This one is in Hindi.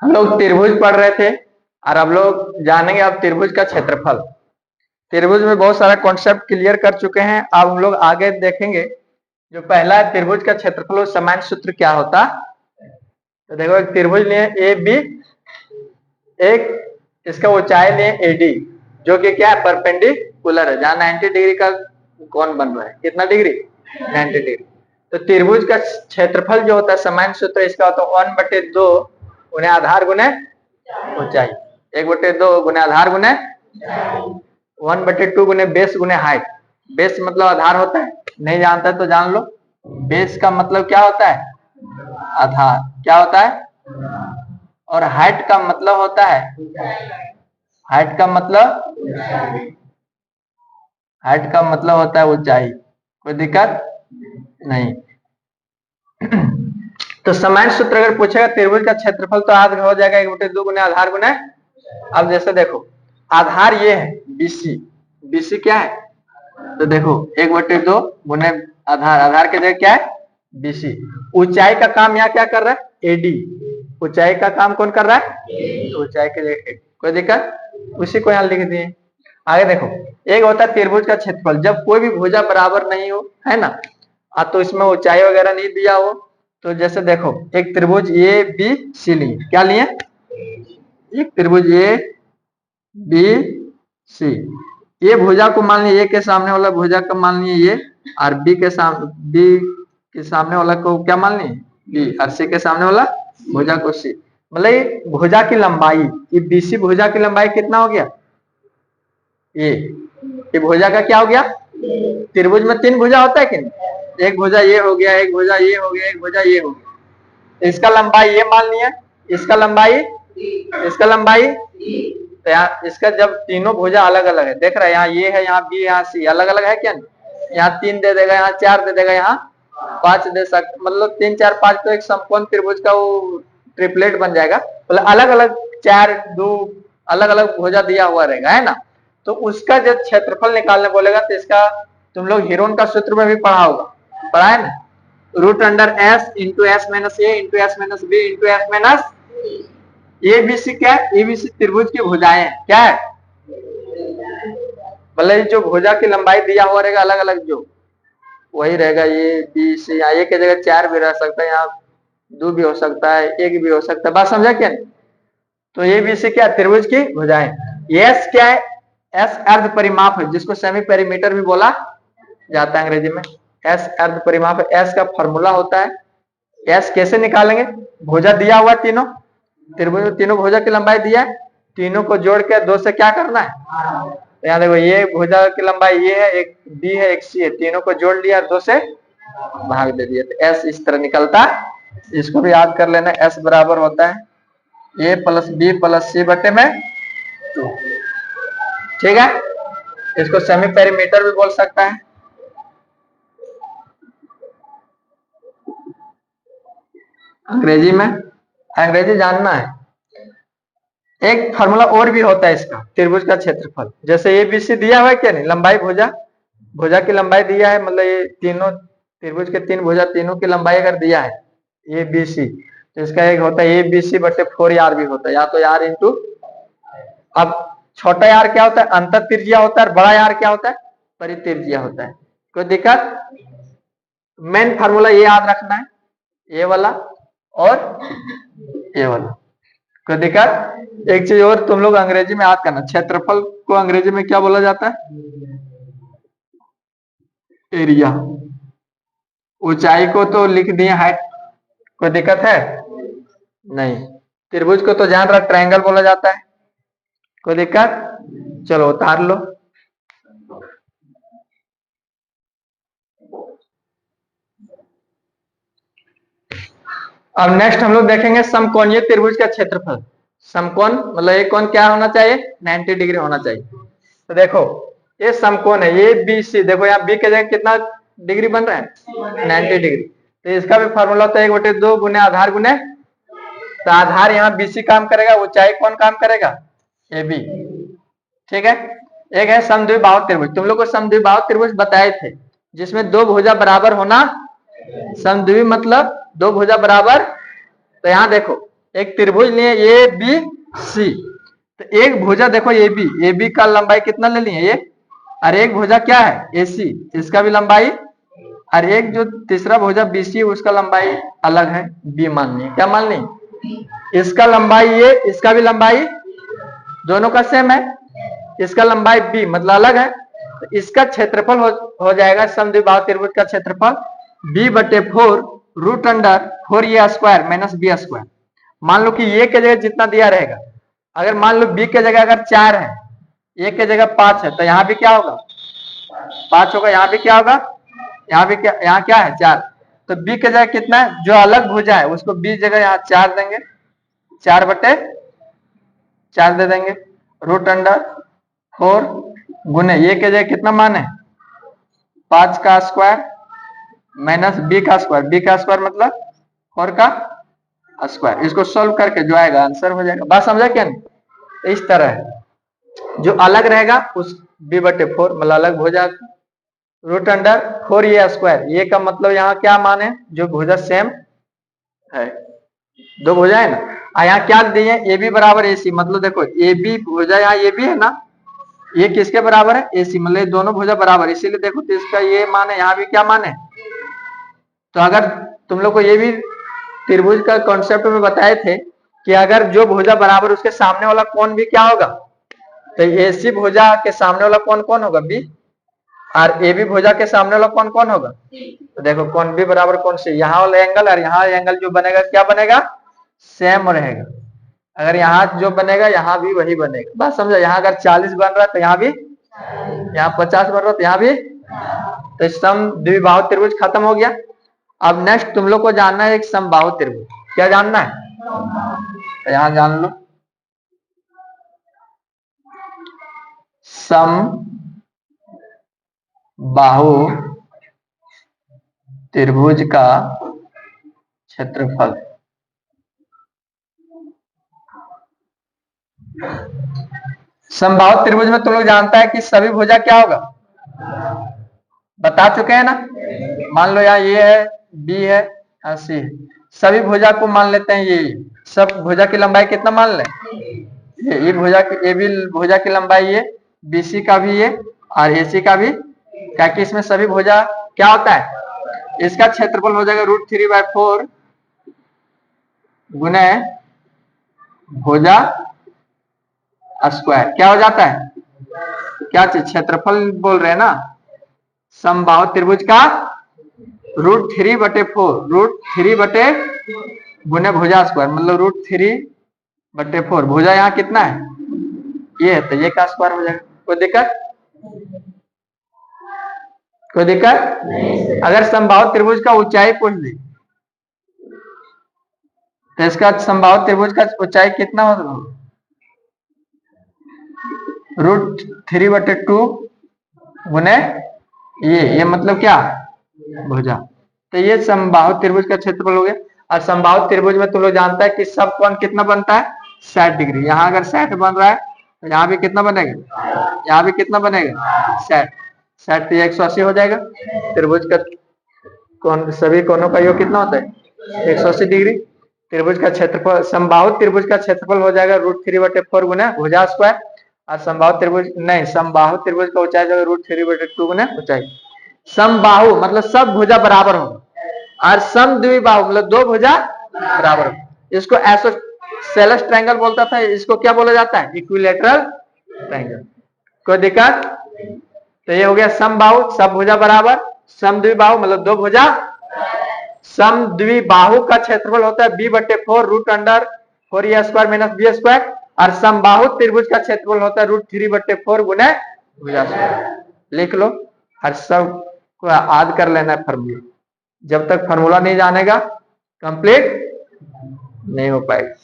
हम लोग त्रिभुज पढ़ रहे थे और अब लोग जानेंगे अब त्रिभुज का क्षेत्रफल। त्रिभुज में बहुत सारा कॉन्सेप्ट क्लियर कर चुके हैं, अब हम लोग आगे देखेंगे। जो पहला है त्रिभुज का क्षेत्रफल, सामान्य सूत्र क्या होता। तो देखो एक त्रिभुज लिए ए बी, एक इसका ऊंचाई लिए एडी, जो कि क्या है परपेंडिकुलर है, जहां 90 डिग्री का कोण बन रहा है। कितना डिग्री? 90 डिग्री। तो त्रिभुज का क्षेत्रफल जो होता है सामान्य सूत्र इसका होता है 1/2 गुने आधार गुने ऊंचाई। 1/2 गुने आधार गुने 1/2 गुने बेस गुने हाइट। बेस मतलब आधार होता है, नहीं जानता है तो जान लो। बेस का मतलब क्या होता है? आधार। क्या होता है? और हाइट का मतलब होता है, हाइट का मतलब, हाइट का मतलब होता है ऊंचाई। कोई दिक्कत नहीं। तो सामान्य सूत्र अगर पूछेगा त्रिभुज का क्षेत्रफल तो आज हो जाएगा 1/2 गुने आधार गुने। अब जैसे देखो आधार ये है बीसी, बीसी क्या है? तो देखो 1/2 गुने आधार, आधार की जगह क्या है? बीसी। ऊंचाई का काम यहाँ क्या कर रहा है? एडी। ऊंचाई का काम कौन कर रहा है? ऊंचाई की जगह एडी। कोई दिक्कत? उसी को यहाँ लिख दिए। आगे देखो एक होता है त्रिभुज का क्षेत्रफल, जब कोई भी भुजा बराबर नहीं हो, है ना, तो इसमें ऊंचाई वगैरह नहीं दिया हो। तो जैसे देखो एक त्रिभुज ए बी सी लिए, क्या लिए? एक त्रिभुज ए बी सी। ये भुजा को मान लिया, ए के सामने वाला भुजा का मान लिया ये, और बी के सामने वाला को क्या मान लिया? बी। और सी के सामने वाला भुजा को सी। मतलब भुजा की लंबाई, ये बीसी भुजा की लंबाई कितना हो गया? ये भुजा का क्या हो गया? त्रिभुज में 3 भुजा होता है कि नहीं? एक भुजा ये हो गया, एक भुजा ये हो गया, एक भुजा ये हो गया। इसका लंबाई ये मान लिया, इसका लंबाई, इसका लंबाई। तो यहाँ इसका जब तीनों भुजा अलग अलग है, देख रहा है, यहाँ ये है, यहाँ बी, यहाँ सी, अलग अलग है क्या? यहाँ 3 दे देगा, यहाँ 4 दे देगा, यहाँ 5 दे सकता, मतलब 3 4 5 तो एक समकोण त्रिभुज का वो ट्रिपलेट बन जाएगा। मतलब अलग अलग 4 2 अलग अलग भुजा दिया हुआ रहेगा, है ना। तो उसका जब क्षेत्रफल निकालने बोलेगा तो इसका तुम लोग हीरोन का सूत्र में भी पढ़ा होगा, पढ़ा है ना। √S into S minus A into S minus B into S minus. ABC क्या है? एबीसी त्रिभुज की भुजाएं हैं। क्या है? मतलब जो भुजा की लंबाई दिया हुआ रहेगा अलग अलग, जो वही रहेगा। ये बी सी, यहाँ एक की जगह 4 भी रह सकता है, यहाँ 2 भी हो सकता है, 1 भी हो सकता है। बात समझा क्या? तो ये बी सी क्या? त्रिभुज की भुजाएं। एस क्या है? एस अर्ध परिमाप है, जिसको सेमी पेरीमीटर भी बोला जाता है अंग्रेजी में। एस अर्ध परिमाप है। एस का फॉर्मूला होता है, एस कैसे निकालेंगे? भुजा दिया हुआ तीनों, त्रिभुज में तीनों भुजा की लंबाई दिया है, तीनों को जोड़ के 2 से क्या करना है? तो यहाँ देखो ये भुजा की लंबाई ये है, एक बी है, एक सी है, तीनों को जोड़ लिया, 2 से भाग दे दिया, तो एस इस तरह निकलता। इसको भी याद कर लेना, एस बराबर होता है ए प्लस बी प्लस सी बटे में 2। ठीक है, इसको सेमी पेरीमीटर भी बोल सकता है। अंग्रेजी में, अंग्रेजी जानना है। एक फार्मूला और भी होता है इसका, त्रिभुज का क्षेत्रफल। जैसे ए बी सी दिया हुआ है क्या नहीं, लंबाई भुजा, भुजा की लंबाई दिया है, मतलब ये तीनों त्रिभुज के 3 भुजा, तीनों की लंबाई अगर दिया है ए बी सी, तो इसका एक होता है ए बी सी बटे 4 आर भी होता है, या तो आर इंटू। अब छोटा यार क्या होता है? अंतर त्रिज्या होता है, और बड़ा यार क्या होता है? परित्रिज्या होता है। कोई दिक्कत? मेन फार्मूला ये याद रखना है, ये वाला और ये वाला। कोई दिक्कत? एक चीज और तुम लोग अंग्रेजी में याद करना, क्षेत्रफल को अंग्रेजी में क्या बोला जाता है? एरिया। ऊंचाई को तो लिख दिए हाइट। कोई दिक्कत है? नहीं। त्रिभुज को तो जान रहा ट्रायंगल बोला जाता है। कोई दिक्कत? चलो उतार लो। अब नेक्स्ट हम लोग देखेंगे समकोणीय त्रिभुज का क्षेत्रफल। समकोण मतलब एक कोण क्या होना चाहिए? 90 डिग्री होना चाहिए। तो देखो ये समकोण है, ये बी सी, देखो यहाँ बी के जगह कितना डिग्री बन रहा है? 90 डिग्री। तो इसका भी फॉर्मूला होता है 1/2 गुने आधार गुने, तो आधार यहाँ बीसी काम करेगा, ऊंचाई कौन काम करेगा? A B. ठीक है। एक है समद्विबाहु त्रिभुज, तुम लोग को समद्विबाहु त्रिभुज बताए थे, जिसमें 2 भुजा बराबर होना। समद्वि मतलब 2 भुजा बराबर। तो यहाँ देखो एक त्रिभुज लिए ए बी सी, तो एक भुजा देखो ए बी का लंबाई कितना ले लिए ये, और एक भुजा क्या है ए सी, इसका भी लंबाई, और एक जो तीसरा भुजा बी सी उसका लंबाई अलग है बी मान ली, क्या मान ली, इसका लंबाई ये, इसका भी लंबाई दोनों का सेम है, इसका लंबाई बी मतलब अलग है, तो इसका क्षेत्रफल हो जाएगा समद्विबाहु त्रिभुज का क्षेत्रफल b/4 root under 4a square minus B square. मान लो कि ए के जगह जितना दिया रहेगा, अगर मान लो बी के जगह अगर 4 है, ए के जगह 5 है, तो यहाँ भी क्या होगा 5 होगा, यहाँ भी क्या होगा, यहाँ भी क्या, यहाँ क्या है 4, तो बी के जगह कितना है, जो अलग भुजा है उसको बी जगह यहाँ 4 देंगे, 4/4 दे देंगे, रूट अंडर 4 गुने ए के जगह कितना मान है 5 का स्क्वायर माइनस बी का स्क्वायर, बी का स्क्वायर मतलब 4 का स्क्वायर, इसको सॉल्व करके जो आएगा आंसर हो जाएगा। बात समझा क्या नहीं, इस तरह है, जो अलग रहेगा उस b/4 मतलब अलग भुजा, रूट अंडर 4a स्क्वायर, ये का मतलब यहाँ क्या मान है, जो भुजा सेम है, दो भुजा है ना, और यहाँ क्या दिए ए बी बराबर ए सी, मतलब देखो ए बी भुजा यहाँ ए बी है ना, ये किसके बराबर है ए सी, मतलब दोनों भुजा बराबर, इसीलिए देखो तो इसका ये मान है, यहाँ भी क्या मान है, तो अगर तुम लोग को ये भी त्रिभुज का कॉन्सेप्ट में बताए थे कि अगर जो भुजा बराबर उसके सामने वाला कोण भी क्या होगा, तो एसी भुजा के सामने वाला कोण कौन होगा बी, और ए बी भुजा के सामने वाला कोण कौन होगा, तो देखो कोण बी बराबर कोण सी, यहाँ वाला एंगल और यहाँ एंगल जो बनेगा क्या बनेगा सेम रहेगा, अगर यहाँ जो बनेगा यहाँ भी वही बनेगा। बात समझा, यहाँ अगर 40 बन रहा है तो यहाँ भी, यहाँ 50 बन रहा है तो यहाँ भी, तो समद्विबाहु त्रिभुज खत्म हो गया। अब नेक्स्ट तुम लोग को जानना है एक समबाहु त्रिभुज, क्या जानना है, तो यहां जान लो समबाहु त्रिभुज का क्षेत्रफल, समबाहु त्रिभुज में तुम लोग जानता है कि सभी भुजा क्या होगा, बता चुके हैं ना, मान लो यहाँ ये है बी है और सी है, सभी भुजा को मान लेते हैं, ये सब भुजा की लंबाई कितना मान लें, ये भुजा की, ए बी भुजा की लंबाई ये, बी सी का भी ये और ए सी का भी, क्या कि इसमें सभी भुजा क्या होता है, इसका क्षेत्रफल हो जाएगा √3/4 गुने भुजा स्क्वायर, क्या हो जाता है, क्या चीज क्षेत्रफल बोल रहे हैं ना, समबाहु त्रिभुज का √3/4, √3 गुने भुजा स्क्वायर मतलब √3/4, भुजा यहाँ कितना है ये है, तो ये का स्क्वायर हो जाएगा, कोई दिक्कत, कोई दिक्कत, अगर समबाहु त्रिभुज का ऊंचाई पूछ दी तो इसका समबाहु त्रिभुज का ऊंचाई कितना होगा, √3/2 गुने ये मतलब क्या भुजा, तो ये समबाहु त्रिभुज का क्षेत्रफल हो गया। और समबाहु त्रिभुज में तुम लोग जानता है कि सब कोण कितना बनता है 60 डिग्री, यहाँ अगर 60 बन रहा है तो यहाँ भी कितना बनेगा, यहाँ भी कितना बनेगा 60 तो 180 हो जाएगा, त्रिभुज का कोण सभी कोणों का योग कितना होता है 180 डिग्री, त्रिभुज का क्षेत्रफल, समबाहु त्रिभुज का क्षेत्रफल हो जाएगा √3/4 गुना भुजा स्क्वायर, और समबाहु त्रिभुज नहीं, समबाहु त्रिभुज का ऊंचाई जाएगा √3/2 गुना ऊंचाई, समबाहु मतलब सब भुजा बराबर होगा, और समद्विबाहु मतलब दो भुजा बराबर होगा, इसको आइसोसेलेस ट्रायंगल बोलता था, इसको क्या बोला जाता है इक्विलैटरल ट्रायंगल, कोई दिक्कत, तो ये हो गया समबाहु सब भुजा बराबर, समद्विबाहु मतलब दो भुजा, समद्विबाहु का क्षेत्रफल होता है b/4 √4a square minus B square, और समबाहु त्रिभुज का क्षेत्रफल होता है √3/4 गुने भुजा स्क्वायर, लिख लो, हर सब को याद कर लेना है फॉर्मूला, जब तक फॉर्मूला नहीं जानेगा कंप्लीट नहीं हो पाएगा।